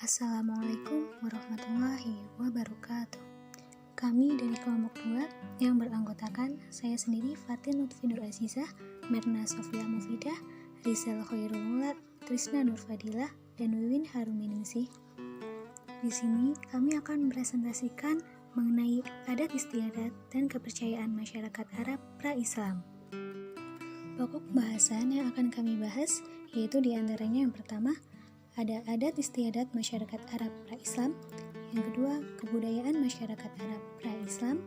Assalamualaikum warahmatullahi wabarakatuh. Kami dari kelompok 2 yang beranggotakan saya sendiri Fatin Lutfi Nur Azizah, Mirna Sofia Mufidah, Rizal Khairul Mulad, Trisna Nur Fadilah, dan Wiwin Haruminingsih. Di sini kami akan mempresentasikan mengenai adat istiadat dan kepercayaan masyarakat Arab pra-Islam. Pokok bahasan yang akan kami bahas yaitu diantaranya yang pertama, ada adat istiadat masyarakat Arab pra-Islam, yang kedua, kebudayaan masyarakat Arab pra-Islam,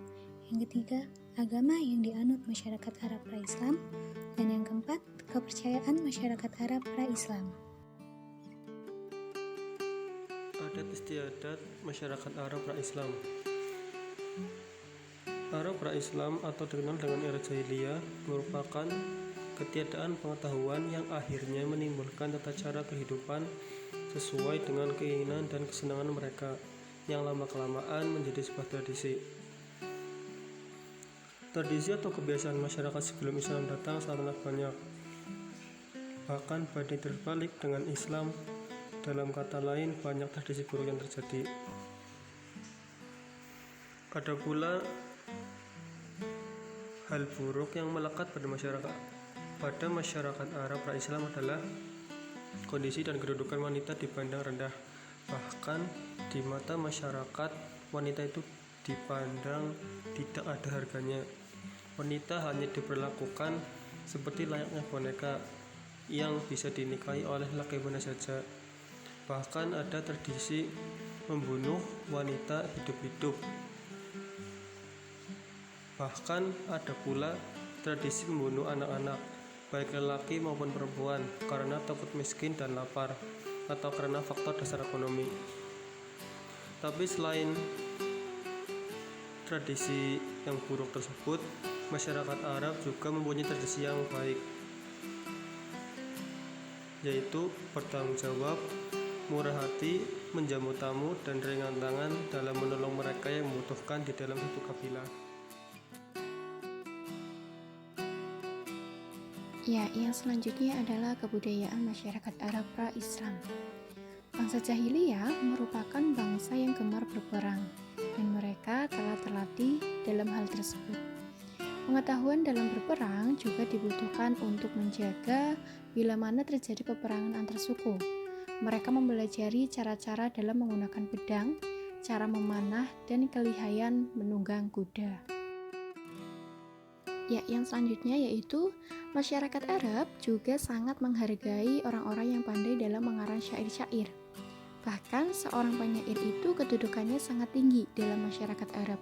yang ketiga, agama yang dianut masyarakat Arab pra-Islam, dan yang keempat, kepercayaan masyarakat Arab pra-Islam. Adat istiadat masyarakat Arab pra-Islam. Arab pra-Islam atau dikenal dengan era jahiliyah merupakan ketiadaan pengetahuan yang akhirnya menimbulkan tata cara kehidupan sesuai dengan keinginan dan kesenangan mereka yang lama-kelamaan menjadi sebuah tradisi. Tradisi atau kebiasaan masyarakat sebelum Islam datang sangatlah banyak. Bahkan banding terbalik dengan Islam, dalam kata lain banyak tradisi buruk yang terjadi. Ada pula hal buruk yang melekat pada masyarakat Arab pra-Islam adalah kondisi dan kedudukan wanita dipandang rendah. Bahkan di mata masyarakat, wanita itu dipandang tidak ada harganya. Wanita hanya diperlakukan seperti layaknya boneka yang bisa dinikahi oleh laki mana saja. Bahkan ada tradisi membunuh wanita hidup-hidup. Bahkan ada pula tradisi membunuh anak-anak, baik lelaki maupun perempuan, karena takut miskin dan lapar, atau karena faktor dasar ekonomi. Tapi selain tradisi yang buruk tersebut, masyarakat Arab juga mempunyai tradisi yang baik, yaitu bertanggung jawab, murah hati, menjamu tamu, dan ringan tangan dalam menolong mereka yang membutuhkan di dalam satu kabilah. Ya, yang selanjutnya adalah kebudayaan masyarakat Arab pra-Islam. Bangsa jahiliyah merupakan bangsa yang gemar berperang, dan mereka telah terlatih dalam hal tersebut. Pengetahuan dalam berperang juga dibutuhkan untuk menjaga bila mana terjadi peperangan antar suku. Mereka mempelajari cara-cara dalam menggunakan pedang, cara memanah, dan kelihayan menunggang kuda. Ya, yang selanjutnya yaitu masyarakat Arab juga sangat menghargai orang-orang yang pandai dalam mengarang syair-syair. Bahkan seorang penyair itu kedudukannya sangat tinggi dalam masyarakat Arab.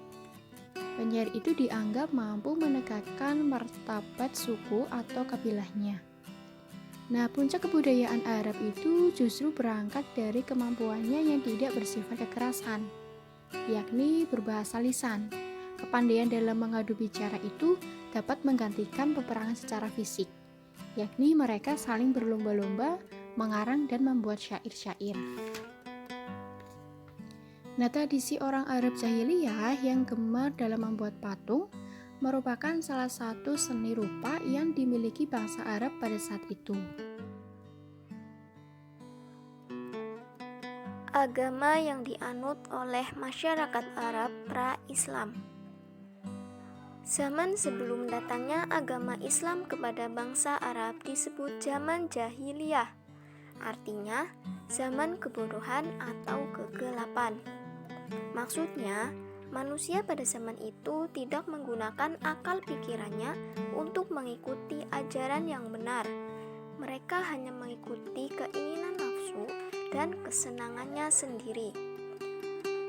Penyair itu dianggap mampu menegakkan martabat suku atau kabilahnya. Nah, puncak kebudayaan Arab itu justru berangkat dari kemampuannya yang tidak bersifat kekerasan, yakni berbahasa lisan. Kepandaian dalam mengadu bicara itu dapat menggantikan peperangan secara fisik, yakni mereka saling berlomba-lomba mengarang dan membuat syair-syair. Nah, tradisi orang Arab jahiliyah yang gemar dalam membuat patung merupakan salah satu seni rupa yang dimiliki bangsa Arab pada saat itu. Agama yang dianut oleh masyarakat Arab pra-Islam. Zaman sebelum datangnya agama Islam kepada bangsa Arab disebut zaman jahiliyah, artinya zaman kebodohan atau kegelapan. Maksudnya, manusia pada zaman itu tidak menggunakan akal pikirannya untuk mengikuti ajaran yang benar. Mereka hanya mengikuti keinginan nafsu dan kesenangannya sendiri.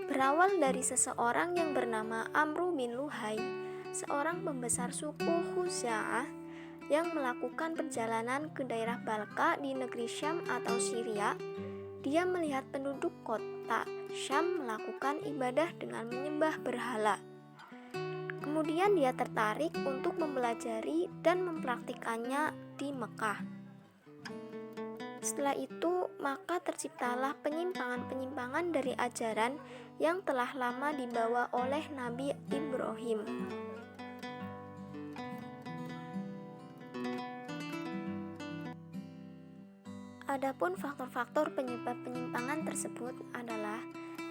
Berawal dari seseorang yang bernama Amru bin Luhai, seorang pembesar suku Khuza'ah yang melakukan perjalanan ke daerah Balqa di negeri Syam atau Syria. Dia melihat penduduk kota Syam melakukan ibadah dengan menyembah berhala. Kemudian dia tertarik untuk mempelajari dan mempraktikannya di Mekah. Setelah itu, maka terciptalah penyimpangan-penyimpangan dari ajaran yang telah lama dibawa oleh Nabi Ibrahim. Adapun faktor-faktor penyebab penyimpangan tersebut adalah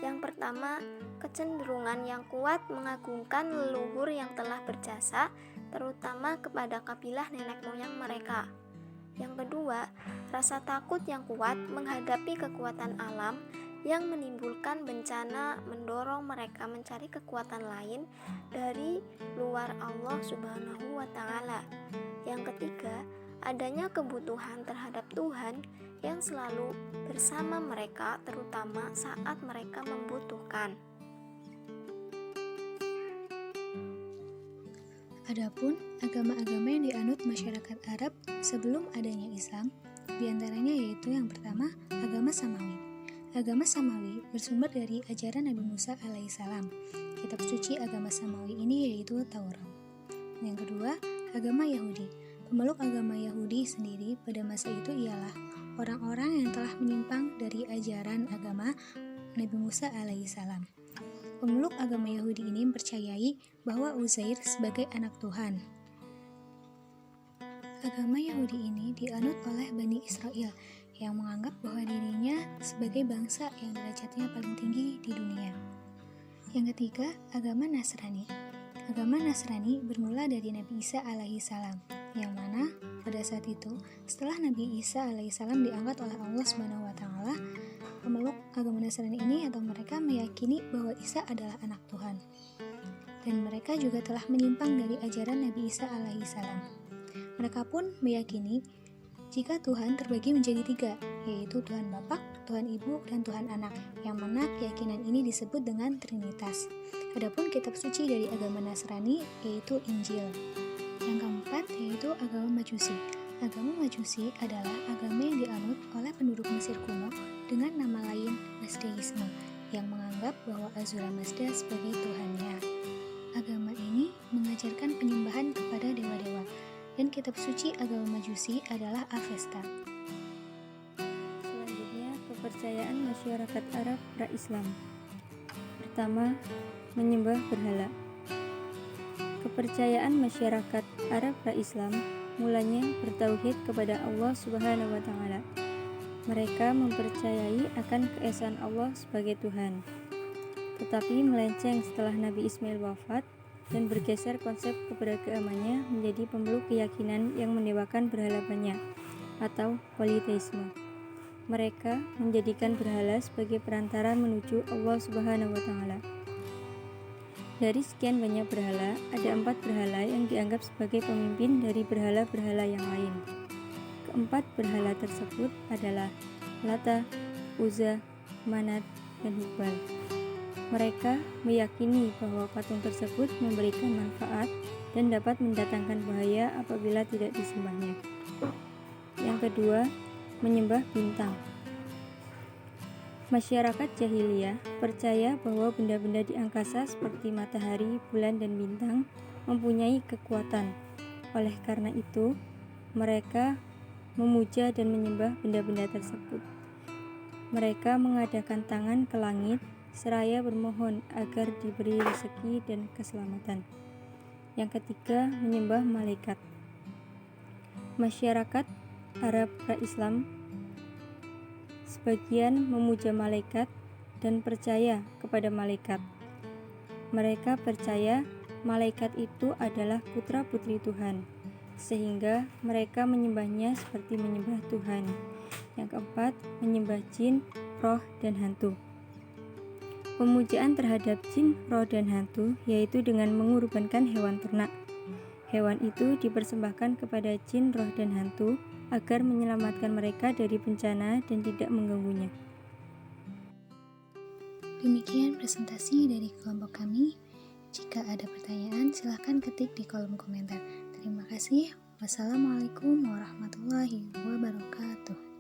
yang pertama, kecenderungan yang kuat mengagungkan leluhur yang telah berjasa, terutama kepada kabilah nenek moyang mereka. Yang kedua, rasa takut yang kuat menghadapi kekuatan alam yang menimbulkan bencana mendorong mereka mencari kekuatan lain dari luar Allah Subhanahu wa Ta'ala. Yang ketiga, adanya kebutuhan terhadap Tuhan yang selalu bersama mereka, terutama saat mereka membutuhkan. Adapun agama-agama yang dianut masyarakat Arab sebelum adanya Islam, diantaranya yaitu yang pertama, agama Samawi. Agama Samawi bersumber dari ajaran Nabi Musa alaihissalam. Kitab suci agama Samawi ini yaitu Taurat. Yang kedua, agama Yahudi. Pemeluk agama Yahudi sendiri pada masa itu ialah orang-orang yang telah menyimpang dari ajaran agama Nabi Musa alaihissalam. Pemeluk agama Yahudi ini mempercayai bahwa Uzair sebagai anak Tuhan. Agama Yahudi ini dianut oleh Bani Israel yang menganggap bahwa dirinya sebagai bangsa yang derajatnya paling tinggi di dunia. Yang ketiga, agama Nasrani. Agama Nasrani bermula dari Nabi Isa alaihissalam, yang mana pada saat itu setelah Nabi Isa alaihissalam diangkat oleh Allah Subhanahu wa Ta'ala, pemeluk agama Nasrani ini atau mereka meyakini bahwa Isa adalah anak Tuhan, dan mereka juga telah menyimpang dari ajaran Nabi Isa alaihissalam. Mereka pun meyakini jika Tuhan terbagi menjadi tiga, yaitu Tuhan Bapa, Tuhan Ibu, dan Tuhan Anak, yang mana keyakinan ini disebut dengan Trinitas. Adapun kitab suci dari agama Nasrani yaitu Injil. Yang keempat yaitu agama Majusi. Agama Majusi adalah agama yang dianut oleh penduduk Mesir kuno dengan nama lain Mazdaisme, yang menganggap bahwa Ahura Mazda sebagai Tuhannya. Agama ini mengajarkan penyembahan kepada dewa-dewa, dan kitab suci agama Majusi adalah Avesta. Selanjutnya, kepercayaan masyarakat Arab pra-Islam. Pertama, menyembah berhala. Kepercayaan masyarakat Arab pra-Islam mulanya bertauhid kepada Allah Subhanahu wa Ta'ala. Mereka mempercayai akan keesaan Allah sebagai Tuhan, tetapi melenceng setelah Nabi Ismail wafat dan bergeser konsep keberagaamannya menjadi pemeluk keyakinan yang mendewakan berhala banyak atau politeisme. Mereka menjadikan berhala sebagai perantara menuju Allah Subhanahu wa Ta'ala. Dari sekian banyak berhala, ada 4 berhala yang dianggap sebagai pemimpin dari berhala-berhala yang lain. Keempat berhala tersebut adalah Lata, Uzza, Manat, dan Hubal. Mereka meyakini bahwa patung tersebut memberikan manfaat dan dapat mendatangkan bahaya apabila tidak disembahnya. Yang kedua, menyembah bintang. Masyarakat jahiliyah percaya bahwa benda-benda di angkasa seperti matahari, bulan, dan bintang mempunyai kekuatan. Oleh karena itu, mereka memuja dan menyembah benda-benda tersebut. Mereka mengadakan tangan ke langit seraya bermohon agar diberi rezeki dan keselamatan. Yang ketiga, menyembah malaikat. Masyarakat Arab pra-Islam sebagian memuja malaikat dan percaya kepada malaikat. Mereka percaya malaikat itu adalah putra-putri Tuhan, sehingga mereka menyembahnya seperti menyembah Tuhan. Yang keempat, menyembah jin, roh, dan hantu. Pemujaan terhadap jin, roh, dan hantu yaitu dengan mengorbankan hewan ternak. Hewan itu dipersembahkan kepada jin, roh, dan hantu agar menyelamatkan mereka dari bencana dan tidak mengganggunya. Demikian presentasi dari kelompok kami. Jika ada pertanyaan, silahkan ketik di kolom komentar. Terima kasih. Wassalamualaikum warahmatullahi wabarakatuh.